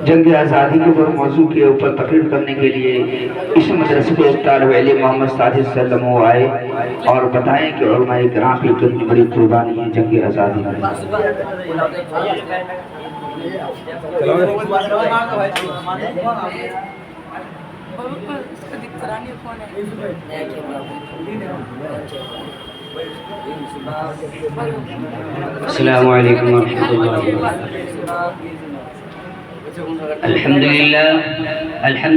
جنگ آزادی کے اوپر موضوع کے اوپر تقریر کرنے کے لیے اس مدرسے کے طالب علم محمد ساجد سلم وہ آئے اور بتائیں کہ علماء کرام کی کتنی بڑی قربانی ہے جنگ آزادی میں۔ السلام علیکم ورحمۃ اللہ وبرکاتہ۔ الحمد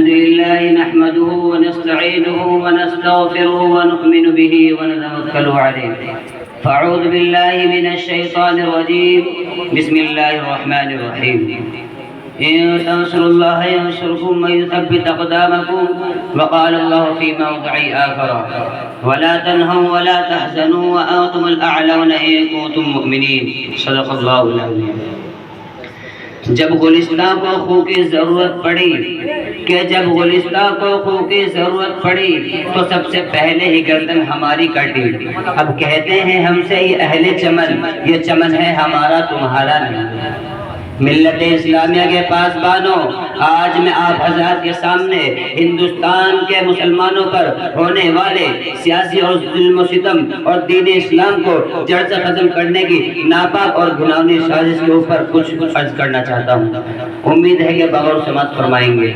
لله نحمده ونستعينه ونستغفره ونؤمن به ونتوكل عليه، فاعوذ بالله من الشيطان الرجيم، بسم الله الرحمن الرحيم۔ إن تنصروا الله ينصركم ويثبت أقدامكم، وقال الله في موضع آخر ولا تنهوا ولا تحزنوا وأنتم الأعلون إن كنتم مؤمنين، صدق الله العظيم۔ جب گلستان کو خو کی ضرورت پڑی جب گلستان کو خو کی ضرورت پڑی تو سب سے پہلے ہی گردن ہماری کٹی۔ اب کہتے ہیں ہم سے یہ اہل چمن، یہ چمن ہے ہمارا تمہارا نہیں۔ ملت اسلامیہ کے پاسبانوں، آج میں آپ حضرات کے سامنے ہندوستان کے مسلمانوں پر ہونے والے سیاسی اور ظلم و ستم اور دین اسلام کو جڑ سے ختم کرنے کی ناپاک اور گناہگار سازش کے اوپر کچھ عرض کرنا چاہتا ہوں۔ امید ہے کہ بغور سماعت فرمائیں گے۔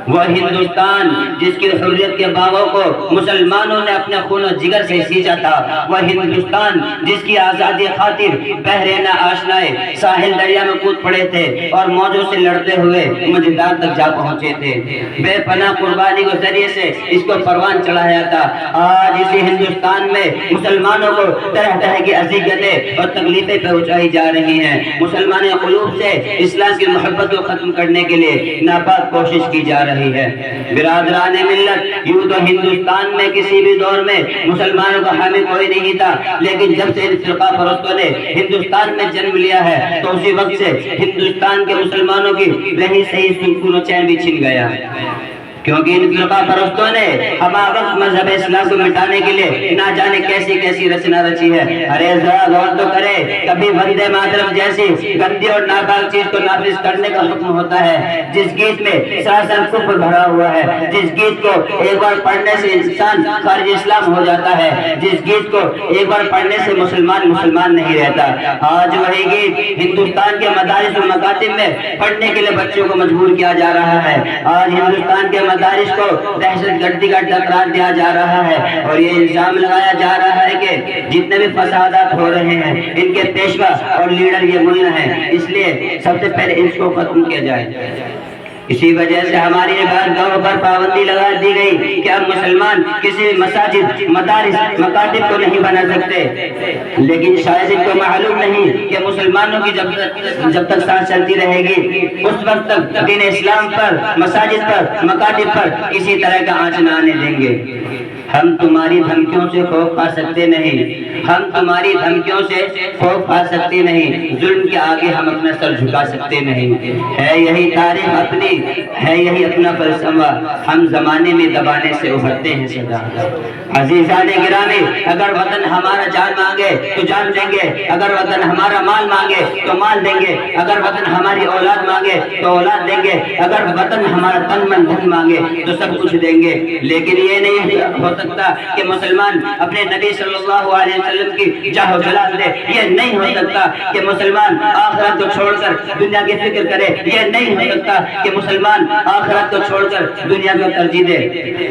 وہ ہندوستان جس کی حریت کے باغوں کو مسلمانوں نے اپنے خون و جگر سے سینچا تھا، وہ ہندوستان جس کی آزادی خاطر بحرین آشنائے ساحل دریا میں کود پڑے تھے اور موجوں سے لڑتے ہوئے مجدار تک جا پہنچے تھے، بے پناہ قربانی کے ذریعے سے اس کو پروان چڑھایا تھا۔ آج اسی ہندوستان میں مسلمانوں کو طرح طرح کی اذیتیں اور تکلیفیں پہنچائی جا رہی ہیں۔ مسلمان قلوب سے اسلام کی محبت کو ختم کرنے کے لیے ناپاک کوشش کی جا رہی ہے۔ برادران ملت، یوں تو ہندوستان میں کسی بھی دور میں مسلمانوں کا حامی کوئی نہیں تھا، لیکن جب سے ان فرقہ پرستوں نے ہندوستان میں جنم لیا ہے تو اسی وقت سے ہندوستان کے مسلمانوں کی رہی صحیح سکون و چین بھی چھن گیا، کیونکہ ان فرقہ پرستوں نے ہمارا مذہب اسلام کو مٹانے کے لیے نہ جانے کیسی کیسی رچنا رچی ہے۔ ارے ذرا غور تو کرے، کبھی وندے ماترم جیسی گندی اور ناپاک چیز کو نافذ کرنے کا حکم ہوتا ہے، جس گیت میں سراسر کفر بھرا ہوا ہے، جس گیت کو ایک بار پڑھنے سے انسان خارج اسلام ہو جاتا ہے، جس گیت کو ایک بار پڑھنے سے مسلمان نہیں رہتا۔ آج وہی گیت ہندوستان کے مدارس و مکاتب میں پڑھنے کے لیے بچوں کو مجبور کیا جا رہا ہے۔ آج ہندوستان کے مدارس کو دہشت گردی کا قرار دیا جا رہا ہے اور یہ الزام لگایا جا رہا ہے کہ جتنے بھی فسادات ہو رہے ہیں ان کے پیشوا اور لیڈر یہ ملہ ہیں، اس لیے سب سے پہلے اس کو ختم کیا جائے۔ اسی وجہ سے ہماری عبادتوں پر پابندی لگا دی گئی کہ اب مسلمان کسی مساجد، مدارس، مکاتب کو نہیں بنا سکتے، لیکن شاید ان کو معلوم نہیں کہ مسلمانوں کی جب تک سانس چلتی رہے گی اس وقت تک دین اسلام پر، مساجد پر، مکاتب پر کسی طرح کا آنچ نہ آنے دیں گے۔ ہم تمہاری دھمکیوں سے خوف کھا سکتے نہیں، ہم تمہاری دھمکیوں سے خوف کھا سکتے نہیں، ظلم کے آگے ہم اپنا سر جھکا سکتے نہیں۔ ہے یہی تاریخ اپنی، ہے یہی اپنا فلسفہ، ہم زمانے میں دبانے سے ابھرتے ہیں سدا۔ عزیزان گرامی، اگر وطن ہمارا جان مانگے تو جان دیں گے، اگر وطن ہمارا مال مانگے تو مال دیں گے، اگر وطن ہماری اولاد مانگے تو اولاد دیں گے، اگر وطن ہمارا تن من دھن مانگے تو سب کچھ دیں گے۔ لیکن یہ نہیں ہو سکتا کہ مسلمان اپنے نبی صلی اللہ علیہ وسلم کی جاہ و جلال دے، یہ نہیں ہو سکتا کہ مسلمان آخرت کو چھوڑ کر دنیا کی فکر کرے، یہ نہیں ہو سکتا کہ مسلمان آخرت کو چھوڑ کر دنیا کو ترجیح دے۔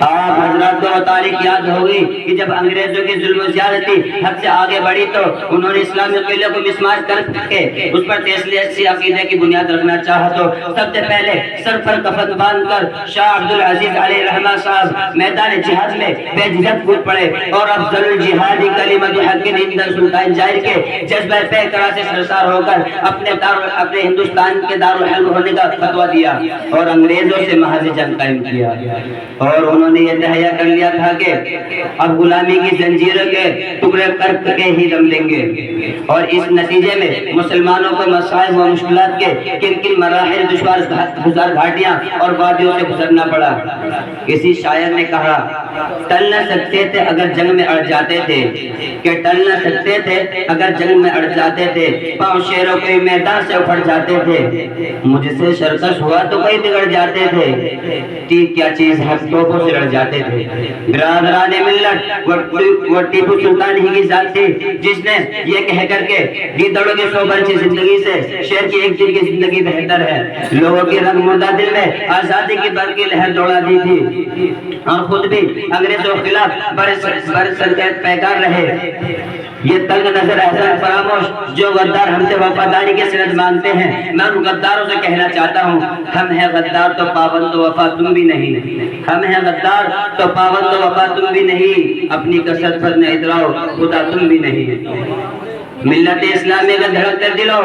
آپ حضرات کو تاریخ یاد ہوگی کہ جب انگریزوں کی ظلم و زیادتی حد سے آگے بڑھی تو انہوں نے اسلامی قلعے کو مسمار کر کے اس پر تیسری عقیدے کی بنیاد رکھنا چاہا تو سب سے پہلے سر پر کفن باندھ کر شاہ عبدالعزیز علیہ رحمہ صاحب میدان جہاد میں بے جھجک کود پڑے اور افضل الجہاد کلمۃ حق عند سلطان جائر کے جذبہ پیکرا سے سرشار ہو کر اپنے ہندوستان کے دارالحرب ہونے کا فتویٰ دیا اور انگریزوں سے محض جنگ قائم کیا، اور انہوں نے یہ تہیہ کر لیا تھا کہ اب غلامی کی زنجیروں کے ٹکڑے کر کے ہی دم لیں گے، اور اس نتیجے میں مسلمانوں کو مصائب و مشکلات کے کن کن مراحل دشوار گھاٹیاں اور وادیوں سے گزرنا پڑا۔ کسی شاعر نے کہا، تل ٹل نہ سکتے تھے اگر جنگ میں اڑ جاتے تھے، کہ ٹل نہ سکتے تھے اگر جنگ میں اڑ جاتے تھے، پاؤں شیروں کے میدان سے اکھڑ جاتے تھے، مجھ سے شرکش ہوا تو کئی بگڑ جاتے تھے، ٹھیک کیا چیز ہے توپوں سے لڑ جاتے تھے۔ برادران ملت، وہ ٹیپو سلطان ہی کی ذات تھی جس نے یہ کہہ کر کے گیدڑوں کی 100 برس کی زندگی سے شیر کی ایک دن کی زندگی بہتر ہے، لوگوں کی رنگ مردہ دل میں آزادی کی برق کی لہر دوڑا دی تھی، اور خود بھی انگریزوں کے خلاف برسرکیت پیکار رہے۔ یہ تنگ نظر احسان فراموش جو غدار ہم سے وفاداری کے سند مانگتے ہیں، میں ان غداروں سے کہنا چاہتا ہوں، ہم ہیں غدار تو پابند وفا تم بھی نہیں، ہم ہیں غدار تو پابند وفا تم بھی نہیں، اپنی کثرت پر نہ اتراؤ خدا تم بھی نہیں۔ ملت اسلامی کا دھڑک کر دلو،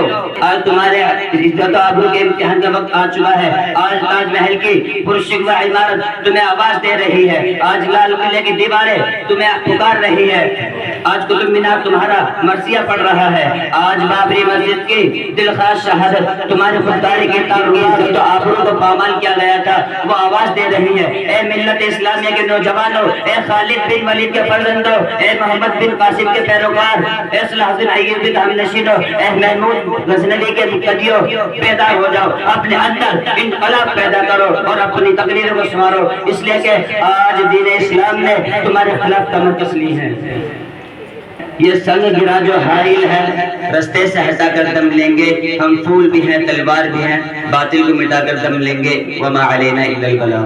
آج تمہارے عزت و آبرو کے امتحان کا وقت آ چکا ہے۔ آج تاج محل کی پرشکوہ عمارت تمہیں آواز دے رہی ہے، آج لال قلعے کی دیواریں تمہیں پکار رہی ہے، آج قطب مینار تمہارا مرثیہ پڑھ رہا ہے، آج بابری مسجد کی دلخواہ شہادت تمہاری خودداری کی عزت و آبرو کو پامال کیا گیا تھا، وہ آواز دے رہی ہے۔ اے ملت اسلامیہ کے نوجوانوں، اے خالد بن ولید کے فرزندوں، اے محمد بن قاسم کے پیروکار، اے صلاح الدین ایوبی کے ہم نشینوں، اے محمود غزنوی کے مقتدیوں، بیدار ہو جاؤ، اپنے اندر انقلاب پیدا کرو اور اپنی تقریروں کو سنوارو، اس لیے کہ آج دین اسلام نے تمہارے خلاف کمر کس لی ہے۔ یہ سنگ گرا جو حائل ہے رستے سے ہٹا کر دم لیں گے، ہم پھول بھی ہیں تلوار بھی ہیں، باطل کو مٹا کر دم لیں گے، وما علینا الا البلاغ۔